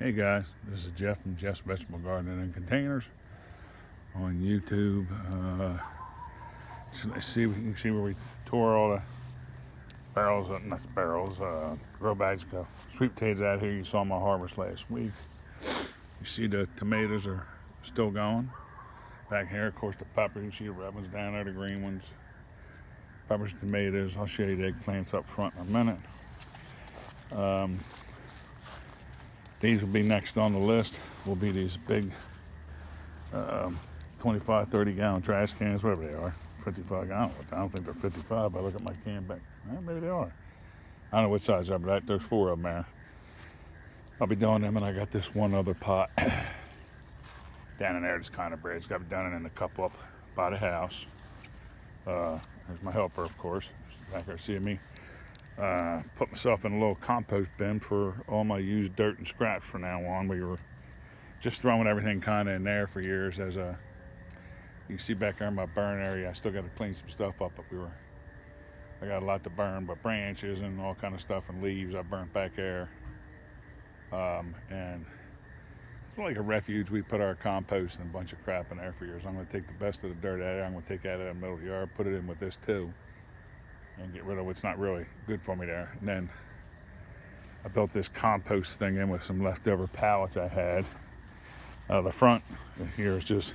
Hey guys, this is Jeff from Jeff's Vegetable Gardening and Containers on YouTube. Let's see, we can see where we tore all the barrels, not the barrels, grow bags go. Sweet potatoes out here. You saw my harvest last week. You see the tomatoes are still going. Back here, of course, the peppers. You see the red ones down there, the green ones. Peppers, tomatoes. I'll show you the eggplants up front in a minute. These will be next on the list. Will be these big 25, 30 gallon trash cans, whatever they are. 55 gallon. I don't think they're 55, but I look at my can back. Maybe they are. I don't know what size they are, but there's 4 of them there. I'll be doing them, and I got this one other pot down in there that's kind of big. It's got to be done in the cup up by the house. There's my helper, of course. She's back there seeing me. Put myself in a little compost bin for all my used dirt and scraps from now on. We were just throwing everything kind of in there for years. As you can see back there in my burn area, I still got to clean some stuff up, but I got a lot to burn, but branches and all kind of stuff and leaves I burnt back there. And it's like a refuge. We put our compost and a bunch of crap in there for years. I'm going to take the best of the dirt out of there. I'm going to take out of the middle of the yard, put it in with this too, and get rid of what's not really good for me there. And then I built this compost thing in with some leftover pallets I had. The front here is just,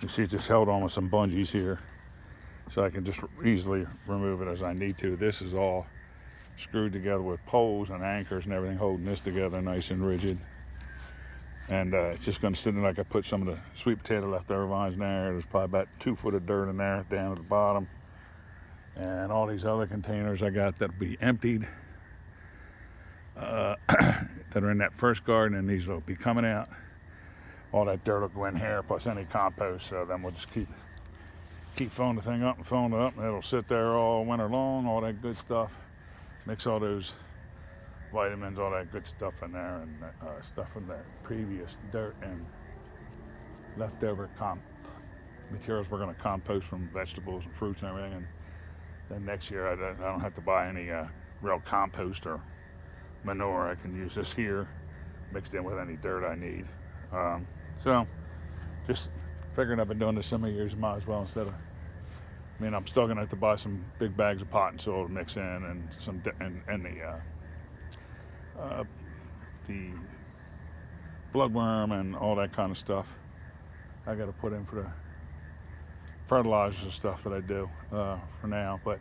you see, it just held on with some bungees here, so I can just easily remove it as I need to. This is all screwed together with poles and anchors and everything, holding this together nice and rigid. And it's just going to sit in, like I put some of the sweet potato leftover vines in there. There's probably about 2 foot of dirt in there down at the bottom. And all these other containers I got that'll be emptied that are in that first garden, and these will be coming out. All that dirt will go in here, plus any compost. So then we'll just keep filling the thing up and filling it up, and it'll sit there all winter long. All that good stuff. Mix all those vitamins, all that good stuff in there, and stuff from that previous dirt and leftover materials we're going to compost from vegetables and fruits and everything. And then next year I don't have to buy any real compost or manure. I can use this here mixed in with any dirt I need. So just figuring I've been doing this so many years, might as well, instead of, I'm still gonna have to buy some big bags of pot and soil to mix in, and some the bloodworm and all that kind of stuff I got to put in for the fertilizers and stuff that I do for now. But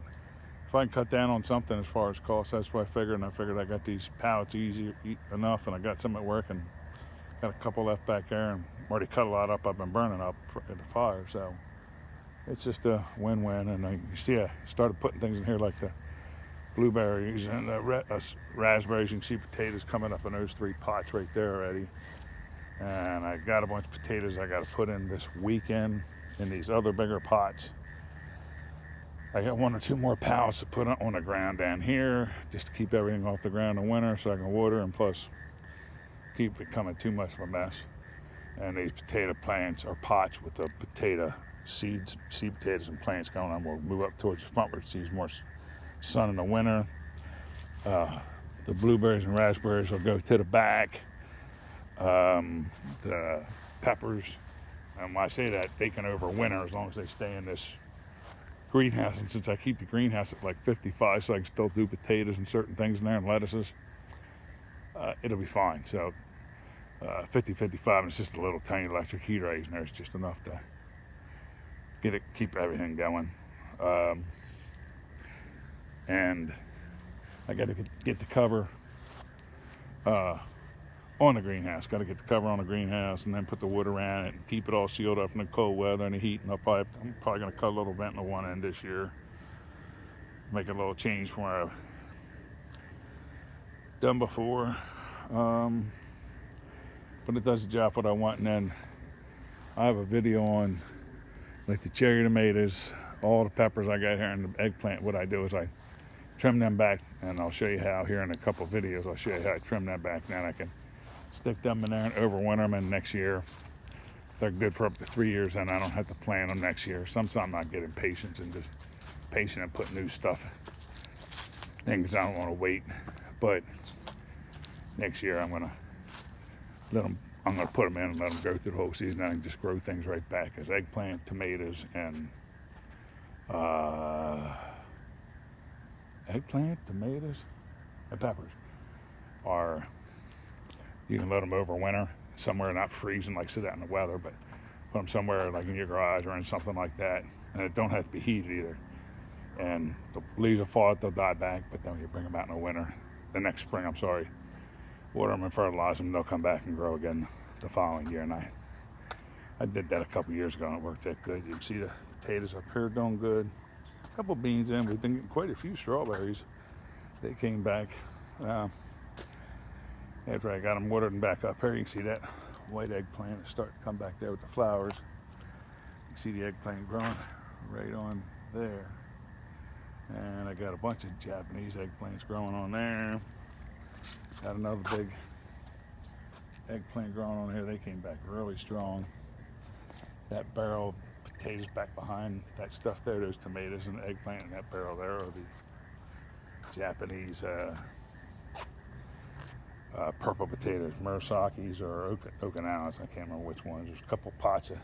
if I can cut down on something as far as cost, that's what I figured. And I figured I got these pallets easy enough, and I got some at work, and got a couple left back there, and already cut a lot up. I've been burning up at the fire, so it's just a win-win. And you see, I started putting things in here like the blueberries and raspberries. You can see potatoes coming up in those 3 pots right there already. And I got a bunch of potatoes I got to put in this weekend in these other bigger pots. I got 1 or 2 more pallets to put on the ground down here, just to keep everything off the ground in winter, so I can water, and plus keep it coming too much of a mess. And these potato plants are pots with the potato seed potatoes and plants going on. We'll move up towards the front where it sees more sun in the winter. The blueberries and raspberries will go to the back. The peppers, and when I say that, they can overwinter as long as they stay in this greenhouse. And since I keep the greenhouse at like 55, so I can still do potatoes and certain things in there and lettuces, it'll be fine. So 50, 55, and it's just a little tiny electric heat raise in there. It's just enough to keep everything going. And I got to get the cover on the greenhouse. Got to get the cover on the greenhouse, and then put the wood around it and keep it all sealed up in the cold weather and the heat. And I'm probably going to cut a little vent in the one end this year, make a little change from where I've done before. But it does the job what I want. And then I have a video on like the cherry tomatoes, all the peppers I got here, and the eggplant. What I do is I trim them back, and I'll show you how here in a couple of videos. I'll show you how I trim them back. Then I can stick them in there and overwinter them, and next year they're good for up to 3 years, and I don't have to plant them next year. Sometimes I get impatient and just patient and put new stuff in because I don't want to wait. But next year I'm going to I'm going to put them in and let them grow through the whole season. I can just grow things right back. As eggplant, tomatoes, and eggplant, tomatoes, and peppers are, you can let them overwinter somewhere, not freezing, like sit out in the weather, but put them somewhere like in your garage or in something like that. And it don't have to be heated either. And the leaves will fall out, they'll die back, but then when you bring them out in the next spring, water them and fertilize them, they'll come back and grow again the following year. And I did that a couple years ago and it worked that good. You can see the potatoes up here doing good. A couple beans in, we've been getting quite a few strawberries. They came back after I got them watered and back up here. You can see that white eggplant is starting to come back there with the flowers. You can see the eggplant growing right on there. And I got a bunch of Japanese eggplants growing on there. Got another big eggplant growing on here. They came back really strong. That barrel of potatoes back behind that stuff there, those tomatoes and the eggplant in that barrel there are the Japanese purple potatoes, Murasaki's or Okinawas. I can't remember which ones. There's a couple pots of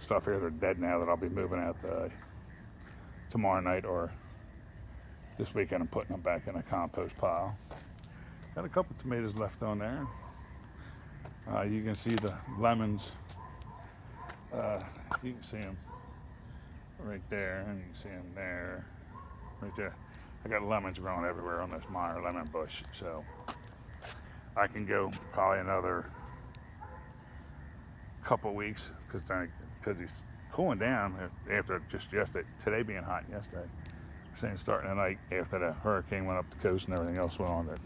stuff here that are dead now that I'll be moving out tomorrow night or this weekend. I'm putting them back in a compost pile. Got a couple tomatoes left on there. You can see the lemons. You can see them right there, and you can see them there, right there. I got lemons growing everywhere on this Meyer lemon bush, so I can go probably another couple weeks because he's cooling down after just yesterday. Today being hot yesterday. Saying starting tonight after the hurricane went up the coast and everything else went on, that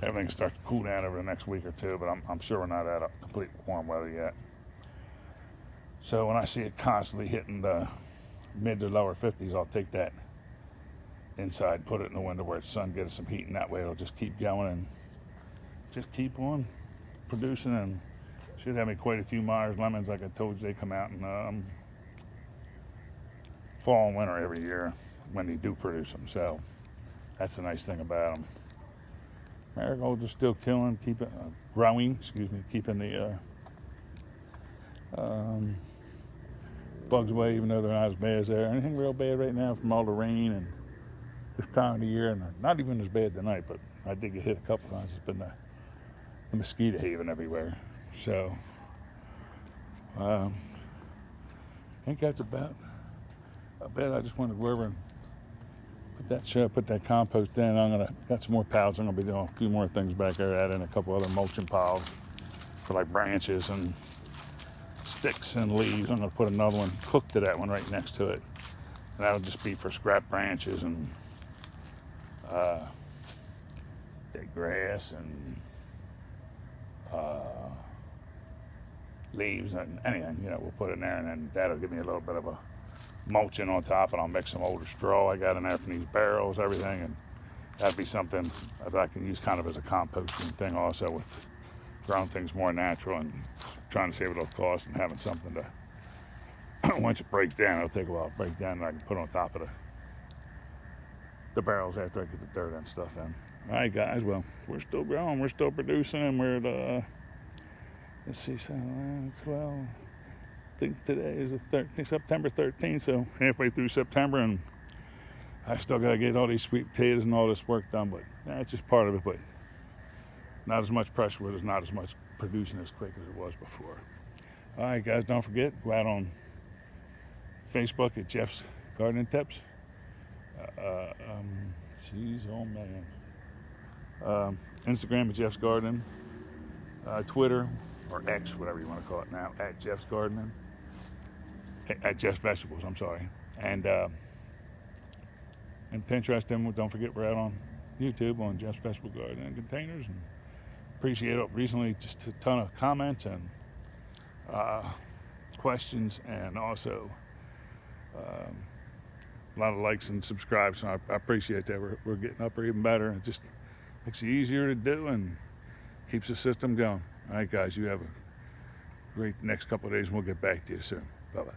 everything starts to cool down over the next week or two, but I'm sure we're not out of complete warm weather yet. So when I see it constantly hitting the mid to lower 50s, I'll take that inside, put it in the window where the sun gets some heat, and that way it'll just keep going and just keep on producing. And should have me quite a few Myers lemons. Like I told you, they come out in fall and winter every year when they do produce them. So that's the nice thing about them. Marigolds are still killing, growing, keeping the bugs away, even though they're not as bad as there. Anything real bad right now from all the rain and this time of the year, and not even as bad tonight, but I did get hit a couple times. It's been the mosquito haven everywhere. So I think that's about it. I just wanted to go over and put that compost in. Got some more piles. I'm gonna be doing a few more things back there, add in a couple other mulching piles for like branches and sticks and leaves. I'm gonna put another one hooked to that one right next to it, and that'll just be for scrap branches and dead grass and leaves and anything, we'll put it in there, and then that'll give me a little bit of a mulching on top, and I'll mix some older straw I got in there from these barrels, everything, and that'd be something that I can use kind of as a composting thing also, with growing things more natural and trying to save a little cost and having something to, once it breaks down, it'll take a while to break down, and I can put on top of the barrels after I get the dirt and stuff in. All right, guys, well, we're still growing, we're still producing, and we're at, let's see, 12, I think today is September 13th, so halfway through September, and I still got to get all these sweet potatoes and all this work done, but that's just part of it. But not as much pressure with it, not as much producing as quick as it was before. All right, guys, don't forget, go out on Facebook at Jeff's Gardening Tips. Jeez, oh man. Instagram at Jeff's Gardening. Twitter, or X, whatever you want to call it now, at Jeff's Gardening. At Jeff's Vegetables, I'm sorry. And Pinterest, and don't forget we're out on YouTube on Jeff's Vegetable Garden and Containers. And appreciate it. Recently, just a ton of comments and questions, and also a lot of likes and subscribes. So I appreciate that. We're getting up there even better. It just makes it easier to do and keeps the system going. All right, guys, you have a great next couple of days, and we'll get back to you soon. Bye-bye.